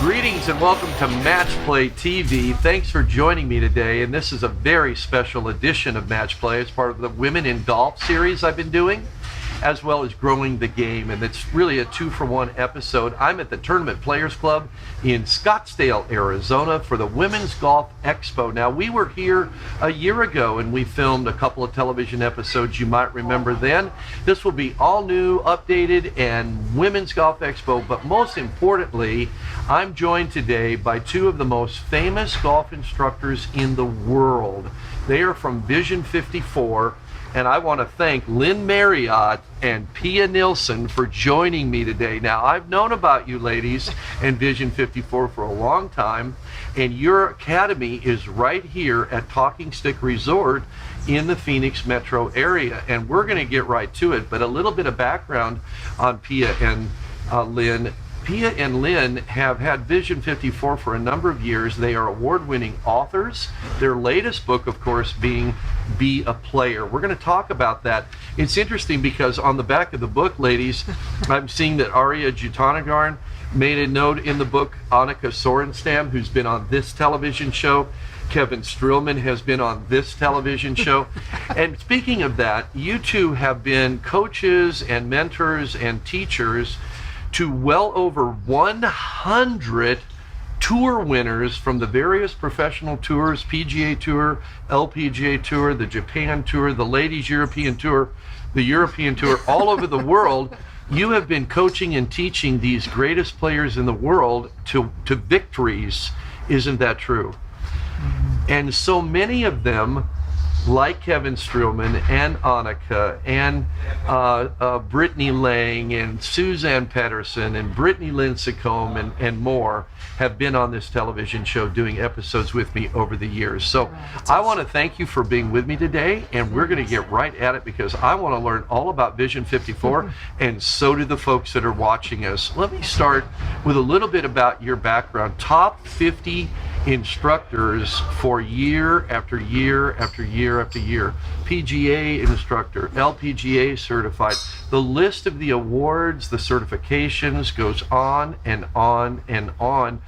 Greetings and welcome to Match Play TV. Thanks for joining me today, and this is a very special edition of Match Play. It's part of the Women in Golf series I've been doing, as well as growing the game, and it's really a 2-for-1 episode. I'm at the Tournament Players Club in Scottsdale, Arizona for the Women's Golf Expo. Now, we were here a year ago and we filmed a couple of television episodes you might remember then. This will be all new, updated, and Women's Golf Expo, but most importantly, I'm joined today by two of the most famous golf instructors in the world. They are from Vision54, and I want to thank Lynn Marriott and Pia Nilsson for joining me today. Now, I've known about you ladies and Vision54 for a long time, and your academy is right here at Talking Stick Resort in the Phoenix metro area, and we're going to get right to it. But a little bit of background on Pia and Lynn. Pia and Lynn have had Vision54 for a number of years. They are award-winning authors. Their latest book, of course, being Be a Player. We're going to talk about that. It's interesting because on the back of the book, ladies, I'm seeing that Arya Jutanagarn made a note in the book. Annika Sorenstam, who's been on this television show. Kevin Strillman has been on this television show. And speaking of that, you two have been coaches and mentors and teachers to well over 100 tour winners from the various professional tours, PGA Tour, LPGA Tour, the Japan Tour, the Ladies European Tour, the European Tour, all over the world. You have been coaching and teaching these greatest players in the world to victories. Isn't that true? And so many of them, like Kevin Strillman and Annika and Brittany Lang and Suzanne Pedersen and Brittany Lincecum and more, have been on this television show doing episodes with me over the years. So I want to thank you for being with me today, and we're going to get right at it because I want to learn all about Vision54, and so do the folks that are watching us. Let me start with a little bit about your background. Top 50 instructors for year after year after year after year. PGA instructor, LPGA certified. The list of the awards, the certifications goes on and on and on.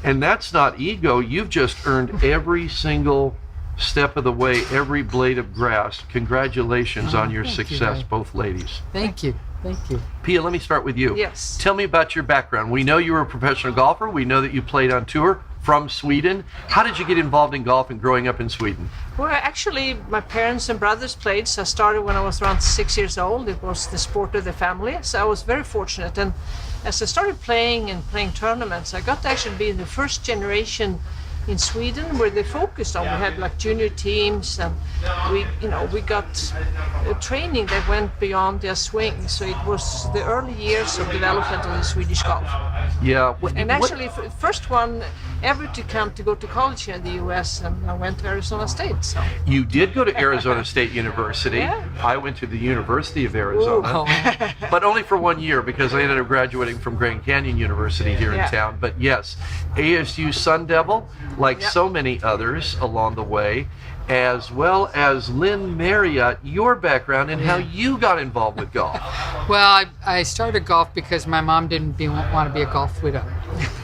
And that's not ego. You've just earned every single step of the way, every blade of grass. Congratulations on your success, both ladies. Thank you. Thank you. Pia, let me start with you. Yes. Tell me about your background. We know you were a professional golfer. We know that you played on tour from Sweden. How did you get involved in golf and growing up in Sweden? Well, actually, my parents and brothers played, so I started when I was around 6 years old. It was the sport of the family, so I was very fortunate. And as I started playing and playing tournaments, I got to actually be in the first generation in Sweden where they focused on. We had like junior teams, and we got a training that went beyond their swing. So it was the early years of development of the Swedish golf. Yeah. And actually, first one ever to come to go to college here in the U.S., and I went to Arizona State. So you did go to Arizona State University. Yeah. I went to the University of Arizona, but only for 1 year because I ended up graduating from Grand Canyon University here in town. But yes, ASU Sun Devil, like so many others along the way, as well as Lynn Marriott, your background and how you got involved with golf. Well, I started golf because my mom didn't want to be a golf widow.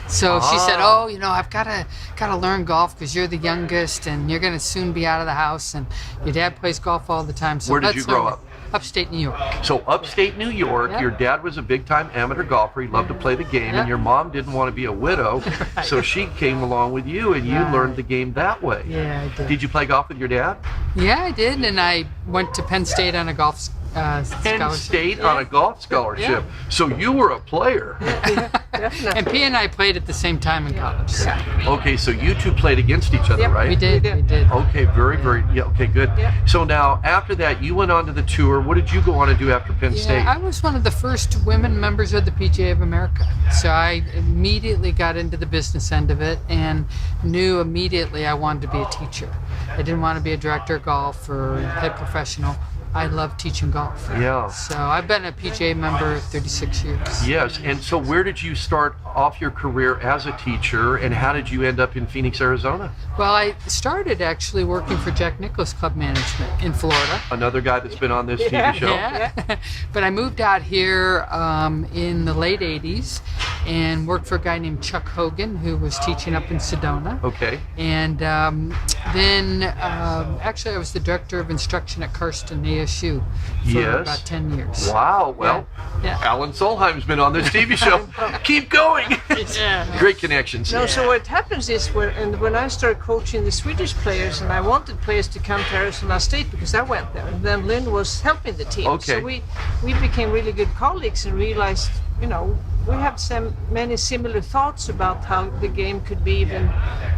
So she said, I've got to learn golf because you're the youngest and you're going to soon be out of the house, and your dad plays golf all the time. So where did you grow up? Upstate New York. So upstate New York, your dad was a big-time amateur golfer. He loved to play the game, and your mom didn't want to be a widow, so she came along with you, and you learned the game that way. Yeah, I did. Did you play golf with your dad? Yeah, I did, and I went to Penn State on a golf scholarship. Penn State on a golf scholarship. So you were a player. And Pia and I played at the same time in college. So. Okay, so you two played against each other, right? We did. Okay, very, okay, good. Yeah. So now, after that, you went on to the tour. What did you go on to do after Penn State? I was one of the first women members of the PGA of America. So I immediately got into the business end of it and knew immediately I wanted to be a teacher. I didn't want to be a director of golf or head professional. I love teaching golf. Yeah. So I've been a PGA member 36 years. Yes, and so where did you start off your career as a teacher, and how did you end up in Phoenix, Arizona? Well, I started actually working for Jack Nicklaus Club Management in Florida. Another guy that's been on this TV show. Yeah. But I moved out here in the late 80s and worked for a guy named Chuck Hogan, who was teaching up in Sedona. Okay. And then actually I was the director of instruction at Karsten ASU for Yes. about 10 years. Wow. Well, Yeah. Alan Solheim's been on this TV show. Keep going. Yeah. Great connections. No, so what happens is when I started coaching the Swedish players, and I wanted players to come to Arizona State because I went there, and then Lynn was helping the team. Okay. So we became really good colleagues and realized, you know, we have many similar thoughts about how the game could be even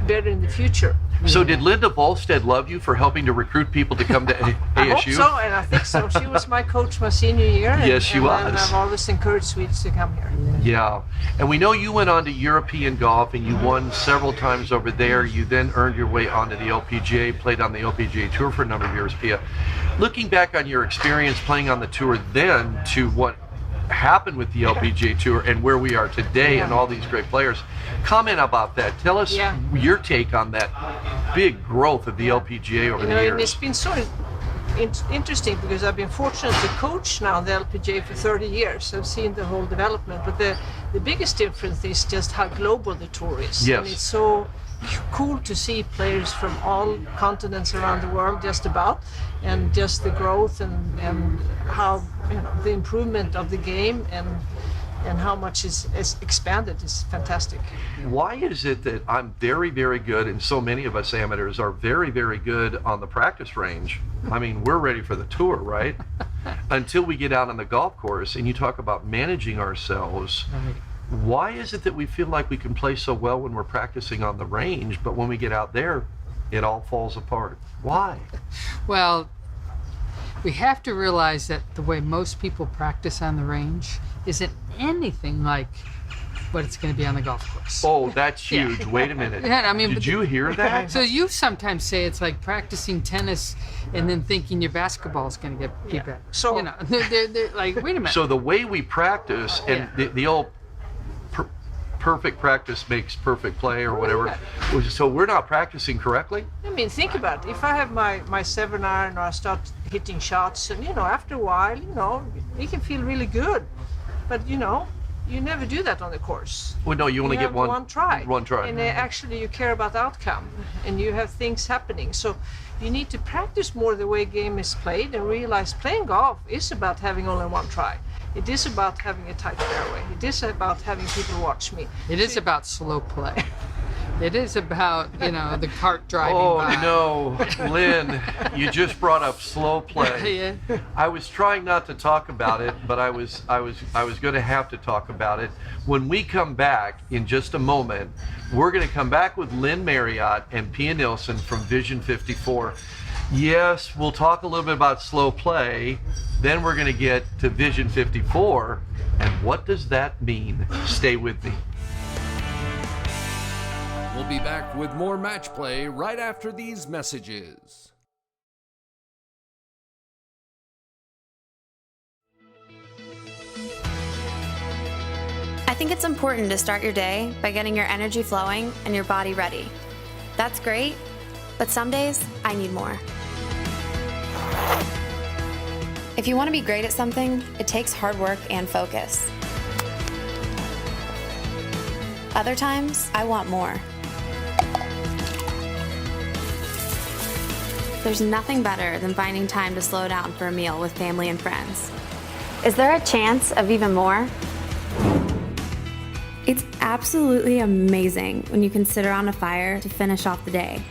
better in the future. So did Linda Volstead love you for helping to recruit people to come to ASU? I hope so, and I think so. She was my coach my senior year. Yes, she was. And I've always encouraged Swedes to come here. Yeah. And we know you went on to European golf and you won several times over there. You then earned your way onto the LPGA, played on the LPGA Tour for a number of years, Pia. Looking back on your experience playing on the tour then to what happened with the LPGA Tour and where we are today and all these great players, comment about that. Tell us your take on that big growth of the LPGA over the And it's years. been so interesting because I've been fortunate to coach now the LPGA for 30 years. I've seen the whole development, but the biggest difference is just how global the tour is. Yes. And it's so cool to see players from all continents around the world just about, and just the growth and how, you know, the improvement of the game and how much is expanded is fantastic. Why is it that I'm very, very good, and so many of us amateurs are very, very good on the practice range? I mean, we're ready for the tour, right? Until we get out on the golf course, and you talk about managing ourselves. Why is it that we feel like we can play so well when we're practicing on the range, but when we get out there, it all falls apart? Why? Well, we have to realize that the way most people practice on the range isn't anything like what it's going to be on the golf course. Oh, that's huge. Wait a minute. Yeah, I mean, Did but you hear that? So you sometimes say it's like practicing tennis and then thinking your basketball is going to be better. So- you know, they're like, wait a minute. So the way we practice, and the old perfect practice makes perfect play or whatever, so we're not practicing correctly? I mean, think about it. If I have my 7-iron or I start hitting shots, and, you know, after a while, you know, it can feel really good. But, you know, you never do that on the course. Well, no, you only You get have one try. One try. And actually you care about the outcome and you have things happening. So you need to practice more the way game is played and realize playing golf is about having only one try. It is about having a tight fairway. It is about having people watch me. It is about slow play. It is about, you know, the cart driving by. Oh no, Lynn, you just brought up slow play. Yeah. I was trying not to talk about it, but I was going to have to talk about it. When we come back in just a moment, we're going to come back with Lynn Marriott and Pia Nilsson from Vision54. Yes, we'll talk a little bit about slow play. Then we're going to get to Vision54, and what does that mean? Stay with me. We'll be back with more match play right after these messages. I think it's important to start your day by getting your energy flowing and your body ready. That's great, but some days I need more. If you want to be great at something, it takes hard work and focus. Other times, I want more. There's nothing better than finding time to slow down for a meal with family and friends. Is there a chance of even more? It's absolutely amazing when you can sit around a fire to finish off the day.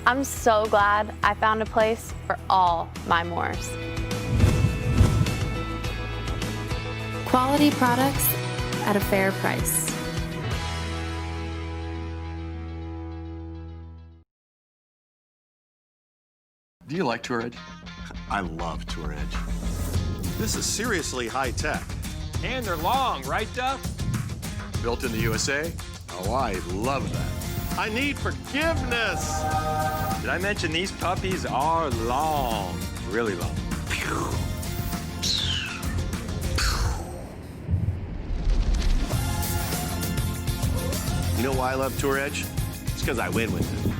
I'm so glad I found a place for all my mores. Quality products at a fair price. Do you like Tour Edge? I love Tour Edge. This is seriously high tech. And they're long, right, Duff? Built in the USA? Oh, I love that. I need forgiveness. Did I mention these puppies are long, really long? You know why I love Tour Edge? It's because I win with it.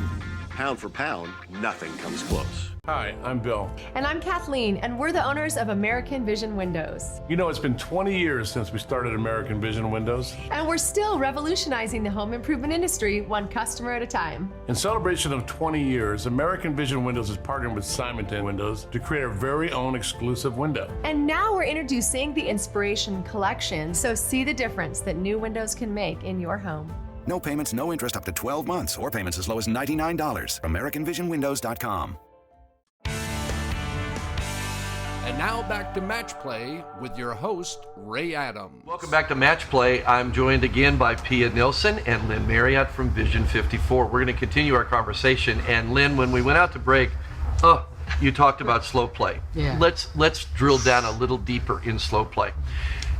pound for pound, nothing comes close. Hi, I'm Bill. And I'm Kathleen, and we're the owners of American Vision Windows. You know, it's been 20 years since we started American Vision Windows. And we're still revolutionizing the home improvement industry, one customer at a time. In celebration of 20 years, American Vision Windows is partnering with Simonton Windows to create our very own exclusive window. And now we're introducing the Inspiration Collection, so see the difference that new windows can make in your home. No payments, no interest up to 12 months, or payments as low as $99. AmericanVisionWindows.com. And now back to Match Play with your host, Ray Adams. Welcome back to Match Play. I'm joined again by Pia Nilsson and Lynn Marriott from Vision54. We're going to continue our conversation. And Lynn, when we went out to break, you talked about slow play. Yeah. Let's drill down a little deeper in slow play.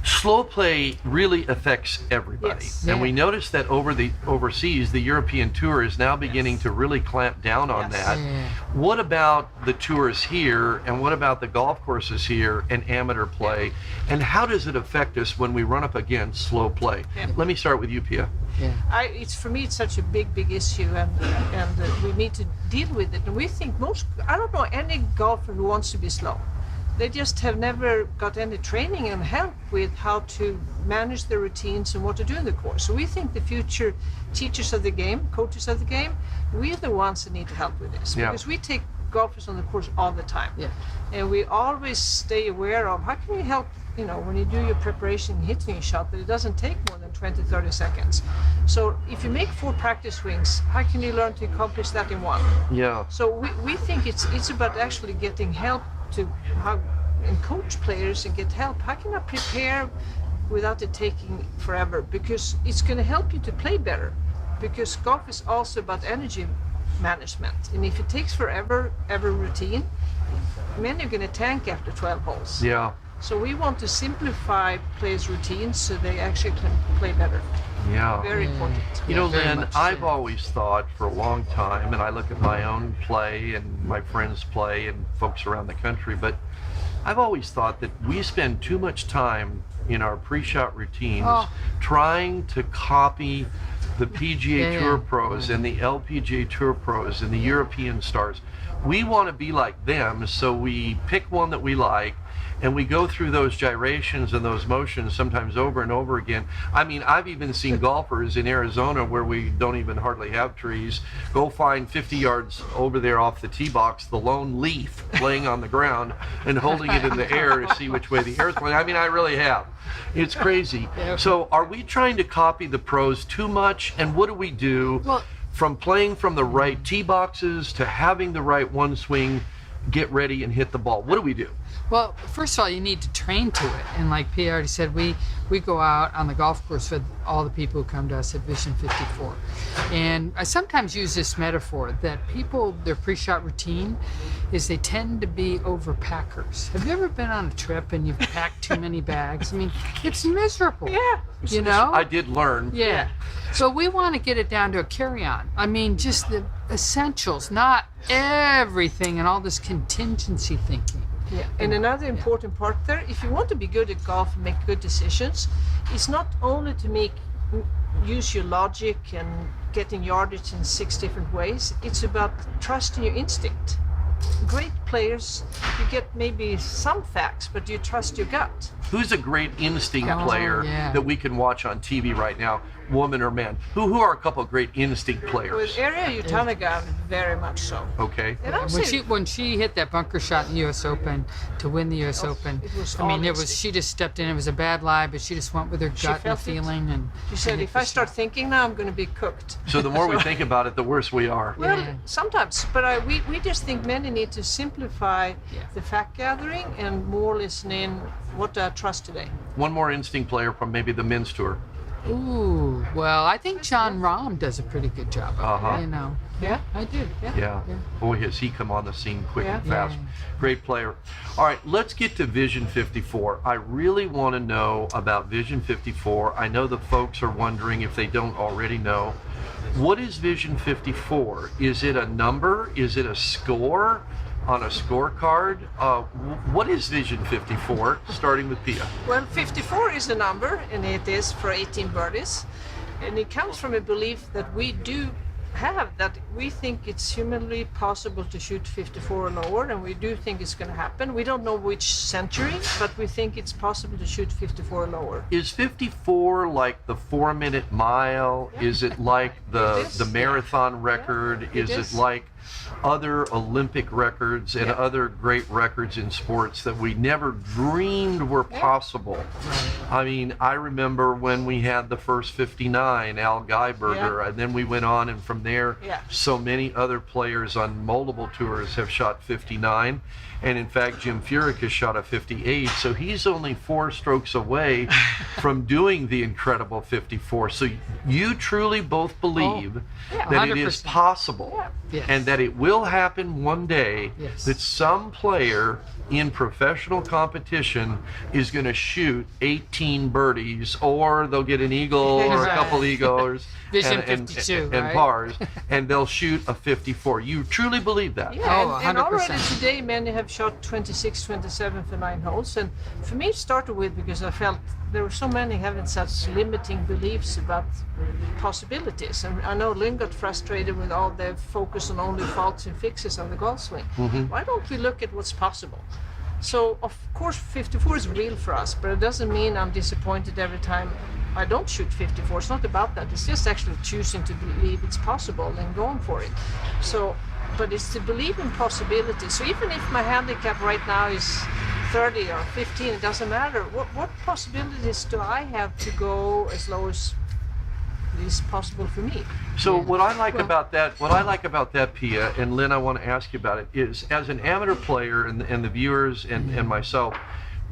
Slow play really affects everybody. Yes. And we noticed that overseas, the European Tour is now beginning to really clamp down on that. Yeah. What about the tours here, and what about the golf courses here and amateur play? And how does it affect us when we run up against slow play? Yeah. Let me start with you, Pia. Yeah. For me, it's such a big issue, and we need to deal with it. And we think I don't know any golfer who wants to be slow. They just have never got any training and help with how to manage their routines and what to do in the course. So we think the future teachers of the game, coaches of the game, we're the ones that need to help with this. Yeah. Because we take golfers on the course all the time. Yeah. And we always stay aware of how can you help, when you do your preparation hitting a shot, that it doesn't take more than 20, 30 seconds. So if you make 4 practice swings, how can you learn to accomplish that in 1? Yeah. So we think it's about actually getting help and coach players and get help. How can I prepare without it taking forever? Because it's going to help you to play better. Because golf is also about energy management. And if it takes forever, every routine, many are going to tank after 12 holes. Yeah. So we want to simplify players' routines so they actually can play better. Yeah. Very important. Lynn, I've always thought for a long time, and I look at my own play and my friends' play and folks around the country, but I've always thought that we spend too much time in our pre-shot routines trying to copy the PGA Tour pros and the LPGA Tour pros and the European stars. We want to be like them, so we pick one that we like, and we go through those gyrations and those motions sometimes over and over again. I mean, I've even seen golfers in Arizona where we don't even hardly have trees, go find 50 yards over there off the tee box, the lone leaf laying on the ground and holding it in the air to see which way the air is blowing. I mean, I really have. It's crazy. So are we trying to copy the pros too much? And what do we do from playing from the right tee boxes to having the right one swing, get ready and hit the ball? What do we do? Well, first of all, you need to train to it. And like Pia already said, we go out on the golf course with all the people who come to us at Vision54. And I sometimes use this metaphor that people, their pre-shot routine is they tend to be overpackers. Have you ever been on a trip and you've packed too many bags? I mean, it's miserable. Yeah. I did learn. Yeah. So we want to get it down to a carry-on. I mean, just the essentials, not everything and all this contingency thinking. Yeah, and another important part there, if you want to be good at golf and make good decisions, it's not only to use your logic and getting yardage in 6 different ways, it's about trusting your instinct. Great players, you get maybe some facts, but you trust your gut. Who's a great instinct player that we can watch on TV right now, woman or man? Who are a couple of great instinct players? With Ariya Jutanugarn, very much so. Okay. When she hit that bunker shot in the U.S. Open to win the U.S. Open, she just stepped in. It was a bad lie, but she just went with her gut and feeling. And she said, if I start thinking now, I'm going to be cooked. So the more we think about it, the worse we are. Well, sometimes, but we just think many need to simplify the fact gathering and more listening. What do I trust today? One more instinct player from maybe the men's tour. Ooh, well, I think John Rahm does a pretty good job of it, Yeah, I do. Yeah. Boy, has he come on the scene quick and fast. Yeah. Great player. All right, let's get to Vision54. I really want to know about Vision54. I know the folks are wondering if they don't already know. What is Vision54? Is it a number? Is it a score on a scorecard? What is Vision54, starting with Pia? Well, 54 is a number, and it is for 18 birdies. And it comes from a belief that we do have that we think it's humanly possible to shoot 54 or lower, and we do think it's going to happen. We don't know which century, but we think it's possible to shoot 54 or lower. Is 54 like the 4-minute mile? Yeah. Is it like the It is. marathon record? Yeah, is it is. it like other Olympic records and other great records in sports that we never dreamed were possible? I mean, I remember when we had the first 59, Al Geiberger, and then we went on, and from there, so many other players on multiple tours have shot 59. And in fact, Jim Furyk has shot a 58, so he's only 4 strokes away from doing the incredible 54. So you truly both believe that it is 100%. possible, and that it will happen one day, that some player in professional competition is going to shoot 18 birdies, or they'll get an eagle or a couple eagles Vision and 52, and right? pars, and they'll shoot a 54. You truly believe that? Yeah, and 100%. already today many have shot 26, 27 for 9 holes. And for me it started with because I felt there were so many having such limiting beliefs about possibilities. And I know Lynn got frustrated with all the focus on only faults and fixes on the golf swing. Why don't we look at what's possible? So of course 54 is real for us, but it doesn't mean I'm disappointed every time I don't shoot 54. It's not about that. It's just actually choosing to believe it's possible and going for it. So, but it's to believe in possibilities. So even if my handicap right now is 30 or 15, it doesn't matter. What possibilities do I have to go as low as is possible for me? So what I like about that, Pia, and Lynn, I want to ask you about it, is as an amateur player and the viewers and myself,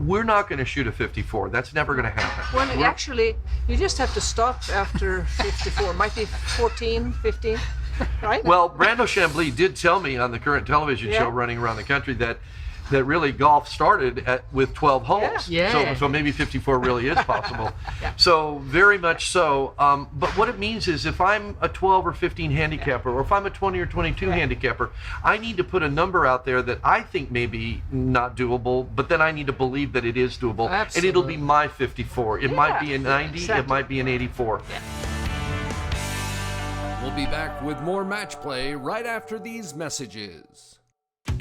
we're not going to shoot a 54. That's never going to happen. Well, actually, you just have to stop after 54. Might be 14, 15, right? Well, Brando Chambly did tell me on the current television show running around the country that really golf started with 12 holes. So maybe 54 really is possible. So very much so. But what it means is if I'm a 12 or 15 handicapper, or if I'm a 20 or 22 handicapper, I need to put a number out there that I think may be not doable, but then I need to believe that it is doable. And it'll be my 54. It might be a 90, it might be an 84. We'll be back with more match play right after these messages.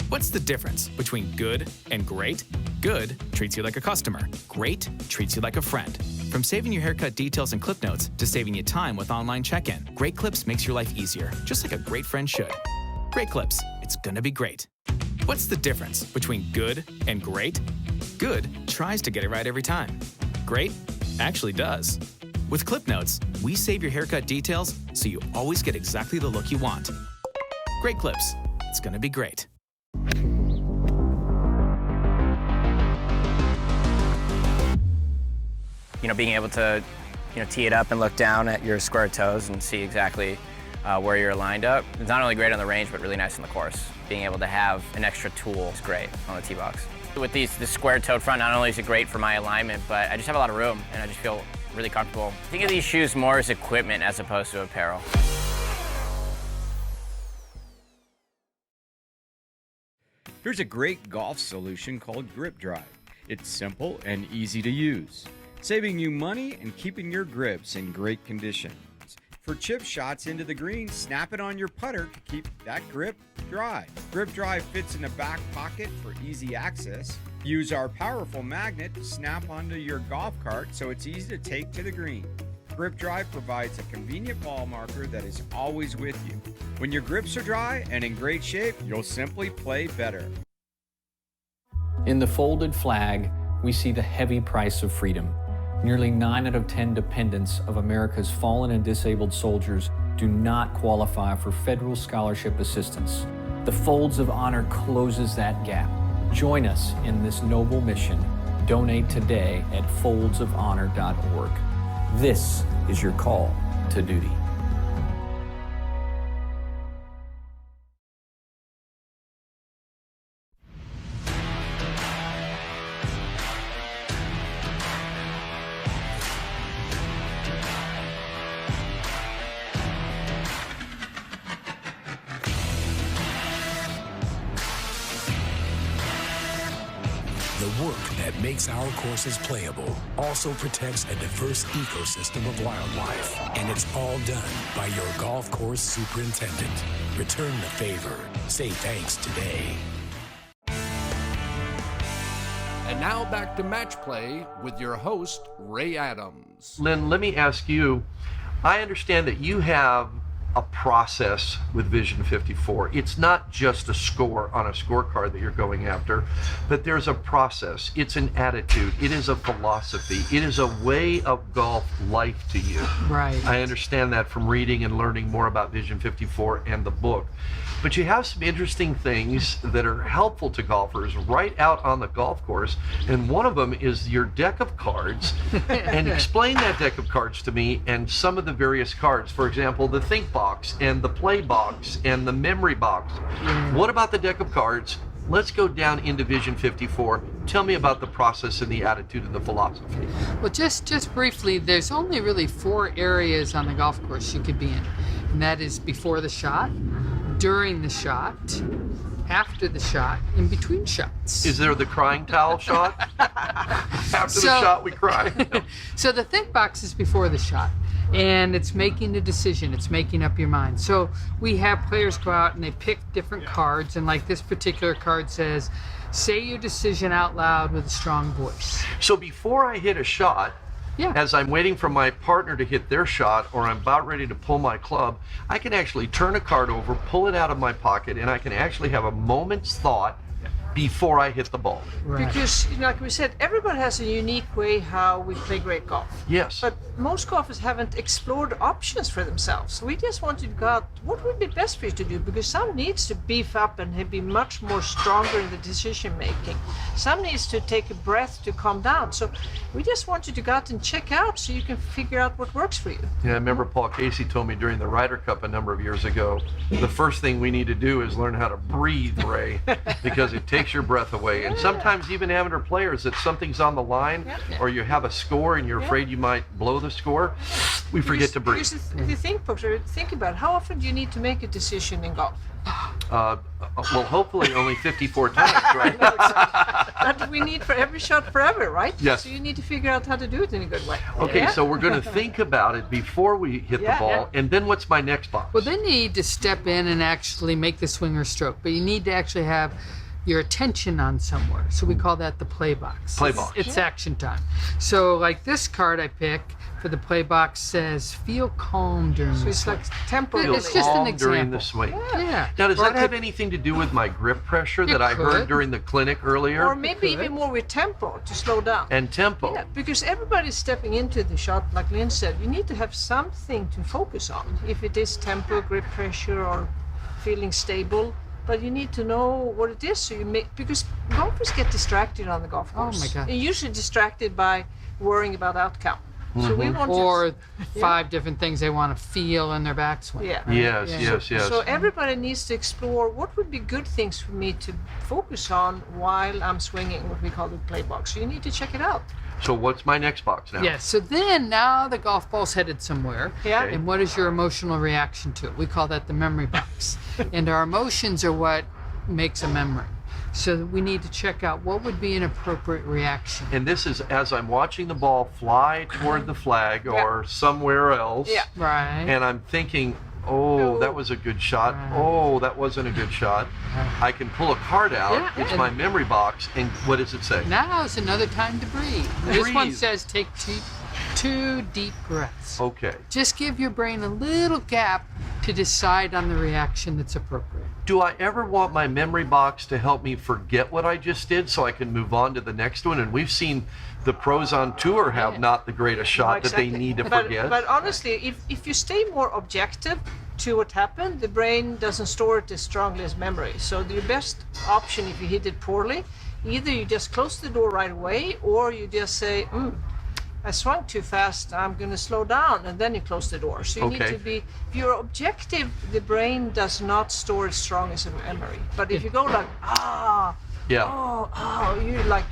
What's the difference between good and great? Good treats you like a customer. Great treats you like a friend. From saving your haircut details and clip notes to saving you time with online check-in, Great Clips makes your life easier, just like a great friend should. Great Clips, it's gonna be great. What's the difference between good and great? Good tries to get it right every time. Great actually does. With clip notes, we save your haircut details so you always get exactly the look you want. Great Clips, it's gonna be great. You know, being able to, tee it up and look down at your square toes and see exactly where you're lined up. It's not only great on the range, but really nice on the course. Being able to have an extra tool is great on the tee box. With this square-toed front, not only is it great for my alignment, but I just have a lot of room and I just feel really comfortable. Think of these shoes more as equipment as opposed to apparel. Here's a great golf solution called Grip Drive. It's simple and easy to use, saving you money and keeping your grips in great condition. For chip shots into the green, snap it on your putter to keep that grip dry. Grip Drive fits in the back pocket for easy access. Use our powerful magnet to snap onto your golf cart so it's easy to take to the green. Grip Drive provides a convenient ball marker that is always with you. When your grips are dry and in great shape, you'll simply play better. In the folded flag, we see the heavy price of freedom. Nearly 9 out of 10 dependents of America's fallen and disabled soldiers do not qualify for federal scholarship assistance. The Folds of Honor closes that gap. Join us in this noble mission. Donate today at foldsofhonor.org. This is your call to duty. The The work that makes our courses playable also protects a diverse ecosystem of wildlife. And it's all done by your golf course superintendent. Return the favor. Say thanks today. And now back to Match Play with your host, Ray Adams. Lynn, let me ask you, I understand that you have a process with Vision54. It's not just a score on a scorecard that you're going after, but there's a process. It's an attitude. It is a philosophy. It is a way of golf life to you. Right. I understand that from reading and learning more about Vision54 and the book. But you have some interesting things that are helpful to golfers right out on the golf course, and one of them is your deck of cards. And explain that deck of cards to me and some of the various cards. For example, the think box and the play box and the memory box. What about the deck of cards? Let's go down into Vision54. Tell me about the process and the attitude and the philosophy. Well, just briefly, there's only really 4 areas on the golf course you could be in, and that is before the shot, during the shot, after the shot, in between shots. Is there the crying towel shot? After the shot, we cry. So the think box is before the shot, and it's making a decision. It's making up your mind. So we have players go out and they pick different cards, and like this particular card says, say your decision out loud with a strong voice. So before I hit a shot, as I'm waiting for my partner to hit their shot, or I'm about ready to pull my club, I can actually turn a card over, pull it out of my pocket, and I can actually have a moment's thought before I hit the ball. Right. Because, like we said, everybody has a unique way how we play great golf. Yes. But most golfers haven't explored options for themselves. So we just wanted to go out, what would be best for you to do? Because some needs to beef up and be much more stronger in the decision making. Some needs to take a breath to calm down. So we just want you to go out and check out so you can figure out what works for you. Yeah, I remember Paul Casey told me during the Ryder Cup a number of years ago, the first thing we need to do is learn how to breathe, Ray, because it takes your breath away. And sometimes even amateur players, that something's on the line, or you have a score and you're afraid you might blow the score, we forget to breathe. Because if you think about it, how often do you need to make a decision in golf? Well, hopefully only 54 times, right? No, exactly. But we need for every shot forever, right? Yes. So you need to figure out how to do it in a good way. Okay, so we're going to think about it before we hit the ball, and then what's my next box? Well, then you need to step in and actually make the swing or stroke, but you need to actually have your attention on somewhere. So we call that the play box. Play box. It's action time. So like this card I pick for the play box says, feel calm during the swing. It's like tempo. It's just an example. During the swing. Yeah. Now, does that have anything to do with my grip pressure that I heard during the clinic earlier? Or maybe even more with tempo, to slow down. And tempo. Yeah, because everybody's stepping into the shot, like Lynn said, you need to have something to focus on. If it is tempo, grip pressure, or feeling stable. But you need to know what it is, so you make, because golfers get distracted on the golf course. Oh my God. They're usually distracted by worrying about outcome. So we want or 5 different things they want to feel in their backswing. Yeah. Yes. So everybody needs to explore what would be good things for me to focus on while I'm swinging, what we call the play box. So you need to check it out. So what's my next box now? Yes, so then now the golf ball's headed somewhere. Yeah. And what is your emotional reaction to it? We call that the memory box. And our emotions are what makes a memory. So we need to check out what would be an appropriate reaction. And this is as I'm watching the ball fly toward the flag or somewhere else. Yeah. Right. And I'm thinking, oh, that was a good shot. Oh, that wasn't a good shot. I can pull a card out. It's my memory box. And what does it say? Now is another time to breathe. This one says take 2 deep breaths. Okay. Just give your brain a little gap to decide on the reaction that's appropriate. Do I ever want my memory box to help me forget what I just did so I can move on to the next one? And we've seen the pros on tour have not the greatest shot that they need to forget. But honestly, if you stay more objective to what happened, the brain doesn't store it as strongly as memory. So your best option if you hit it poorly, either you just close the door right away, or you just say, I swung too fast, I'm going to slow down, and then you close the door. So you need to be, if you're objective, the brain does not store as strong as a memory. But if you go like, you're like,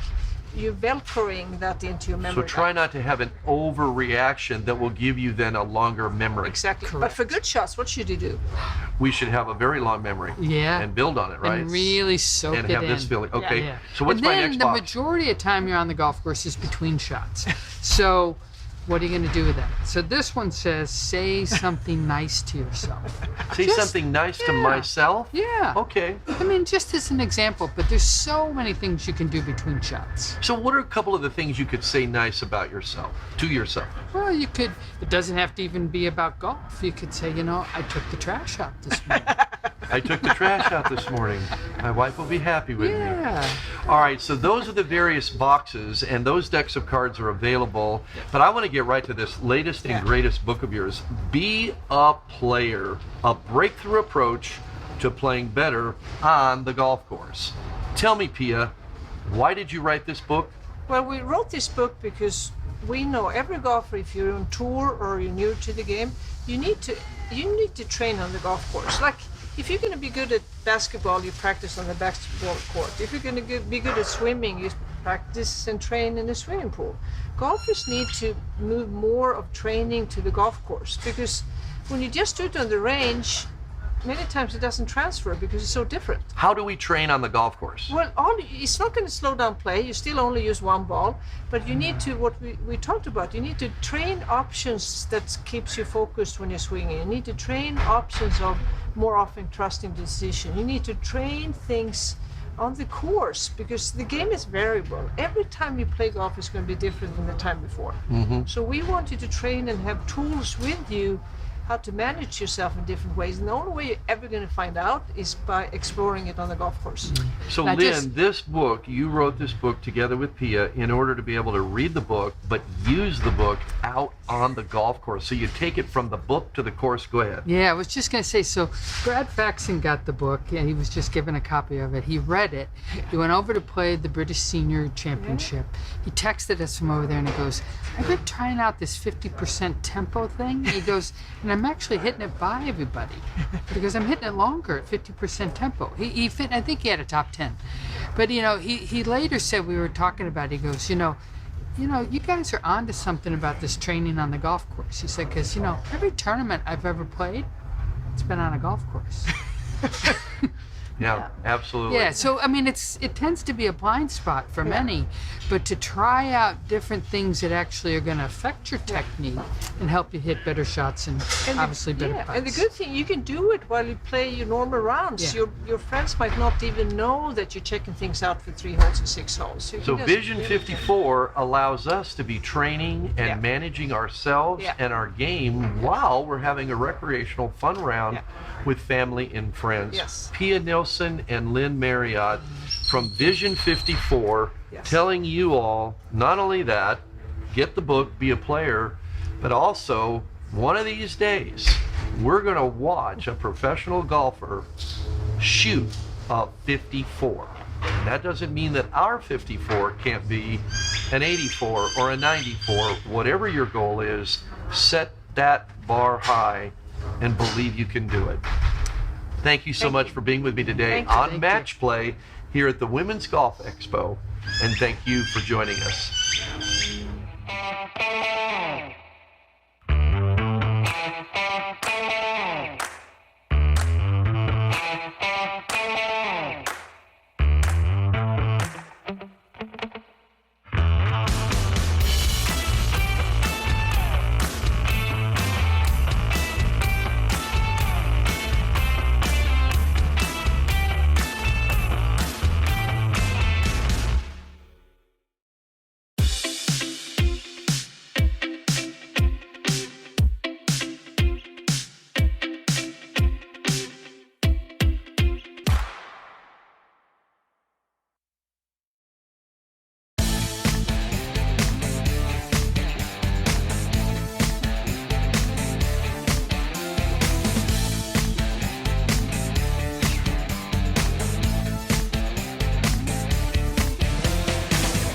you're velcroing that into your memory. So try bank. not to have an overreaction that will give you then a longer memory. Exactly. But for good shots, what should you do? We should have a very long memory. Yeah. And build on it, right? And really soak and it have in. this feeling. Okay. Yeah. So what's and my then next the box? majority of time you're on the golf course is between shots. So what are you going to do with that? So this one says, say something nice to yourself. Say something nice to myself? Yeah. Okay. I mean, just as an example, but there's so many things you can do between shots. So what are a couple of the things you could say nice about yourself, to yourself? Well, you could, it doesn't have to even be about golf. You could say, you know, I took the trash out this morning. I took the trash out this morning. My wife will be happy with Yeah. me. All right, so those are the various boxes, and those decks of cards are available. But I want to get right to this latest and greatest book of yours, Be a Player, a breakthrough approach to playing better on the golf course. Tell me, Pia, why did you write this book? Well, we wrote this book because we know every golfer, if you're on tour or you're new to the game, you need to train on the golf course. Like, if you're going to be good at basketball, you practice on the basketball court. If you're going to be good at swimming, you practice and train in the swimming pool. Golfers need to move more of training to the golf course, because when you just do it on the range, many times it doesn't transfer because it's so different. How do we train on the golf course? Well, it's not going to slow down play. You still only use one ball, but you need to, what we talked about, you need to train options that keeps you focused when you're swinging. You need to train options of more often trusting the decision. You need to train things on the course, because the game is variable. Every time you play golf is going to be different than the time before. Mm-hmm. So we want you to train and have tools with you how to manage yourself in different ways. And the only way you're ever going to find out is by exploring it on the golf course. So Lynn, this book, you wrote this book together with Pia in order to be able to read the book, but use the book out on the golf course. So you take it from the book to the course. Go ahead. Yeah, I was just going to say, so Brad Faxon got the book, and he was just given a copy of it. He read it. He went over to play the British Senior Championship. He texted us from over there, and he goes, I've been trying out this 50% tempo thing. He goes, and I'm actually hitting it by everybody, because I'm hitting it longer at 50% tempo. He fit, I think he had a top 10. But, you know, he later said, we were talking about it, he goes, you know, you guys are onto something about this training on the golf course. He said, because, you know, every tournament I've ever played, it's been on a golf course. Yeah, absolutely. Yeah, so I mean, it tends to be a blind spot for many, but to try out different things that actually are going to affect your technique and help you hit better shots and obviously better putts. And the good thing, you can do it while you play your normal rounds. Yeah. Your friends might not even know that you're checking things out for 3 holes and 6 holes. So Vision54 allows us to be training and managing ourselves and our game while we're having a recreational fun round with family and friends. Yes. Pia Nilsson and Lynn Marriott from Vision54 telling you all, not only that, get the book, be a player, but also one of these days we're going to watch a professional golfer shoot a 54. That doesn't mean that our 54 can't be an 84 or a 94. Whatever your goal is, set that bar high and believe you can do it. Thank you so much for being with me today on Match Play here at the Women's Golf Expo, and thank you for joining us.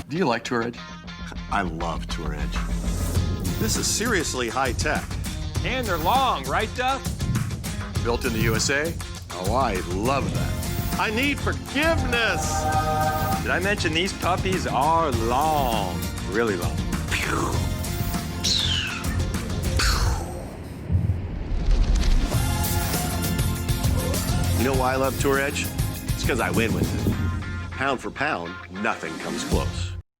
Do you like Tour Edge? I love Tour Edge. This is seriously high tech. And they're long, right, Duff? Built in the USA? Oh, I love that. I need forgiveness. Did I mention these puppies are long, really long? You know why I love Tour Edge? It's because I win with it. Pound for pound, nothing comes close.